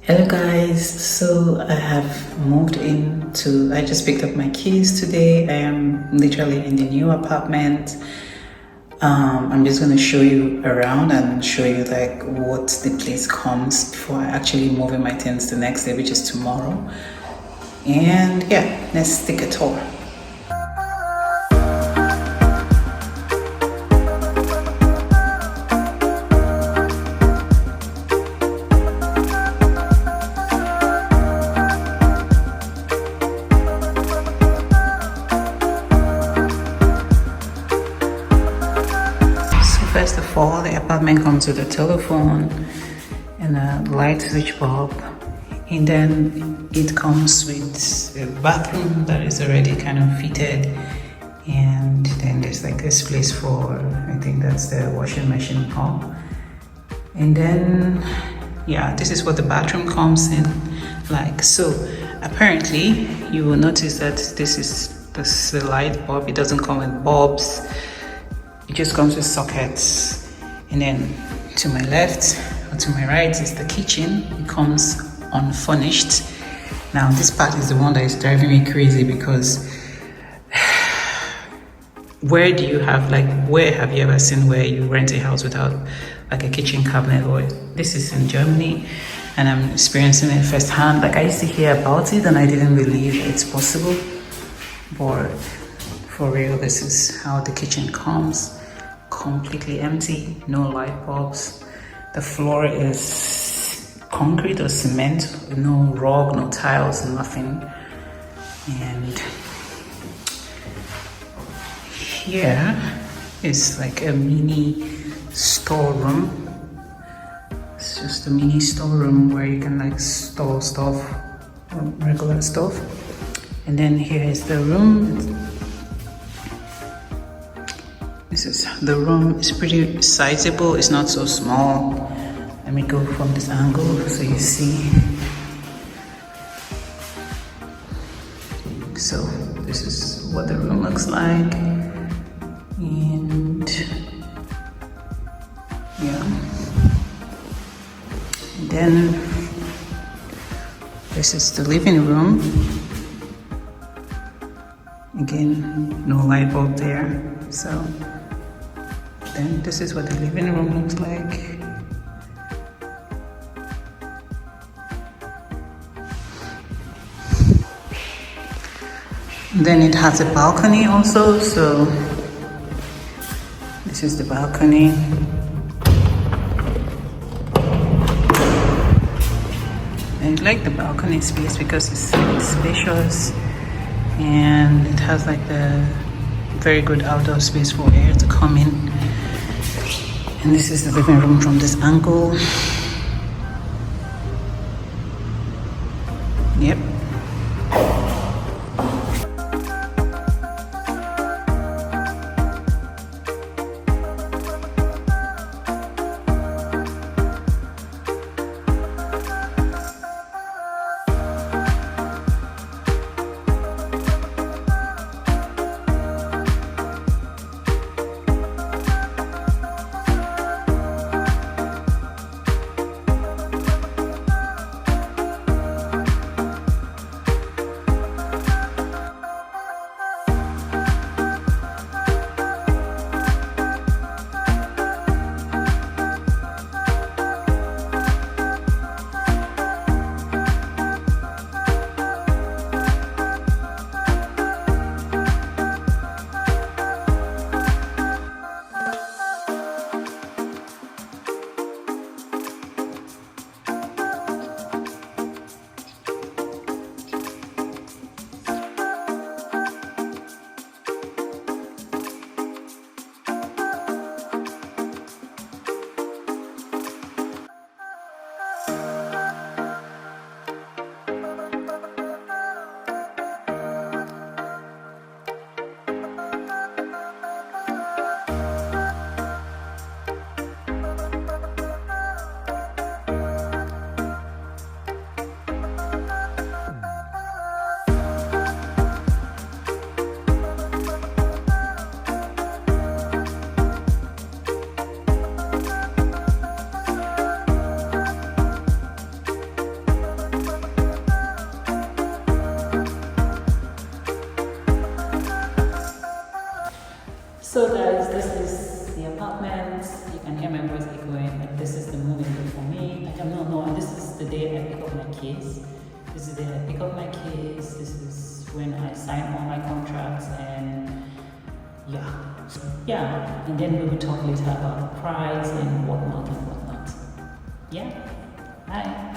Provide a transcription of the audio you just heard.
Hello guys, so I have moved into, I just picked up my keys today. I am literally in the new apartment. I'm just going to show you around and show you like what the place comes before I actually move in my things the next day, which is tomorrow. And yeah, let's take a tour. First of all, the apartment comes with a telephone and a light switch bulb, and then it comes with a bathroom that is already kind of fitted, and then there's like this place for, I think that's the washing machine pump, and then yeah, this is what the bathroom comes in like. So apparently you will notice that this is the light bulb. It doesn't come with bulbs. It just comes with sockets. And then to my left or to my right is the kitchen. It comes unfurnished. Now this part is the one that is driving me crazy, because where have you ever seen where you rent a house without like a kitchen cabinet? Or this is in Germany and I'm experiencing it firsthand. Like I used to hear about it and I didn't believe it's possible, but for real, this is how the kitchen comes. Completely empty, no light bulbs. The floor is concrete or cement, no rug, no tiles, nothing. And here is like a mini storeroom. It's just a mini storeroom where you can like store stuff, regular stuff. And then here is the room. The room is pretty sizable. It's not so small. Let me go from this angle so you see. So this is what the room looks like, and yeah. And then this is the living room. Again, no light bulb there. So then this is what the living room looks like. Then it has a balcony also, so this is the balcony. I like the balcony space because it's spacious and it has like the very good outdoor space for air to come in. And this is the living room from this angle. Yep. So guys, this is the apartment. You can hear my voice echoing, but this is the moving day for me. I don't know, and this is the day I pick up my keys. This is the day I pick up my keys. This is when I sign all my contracts, and yeah, and then we will talk later about price and whatnot and whatnot. Yeah, bye.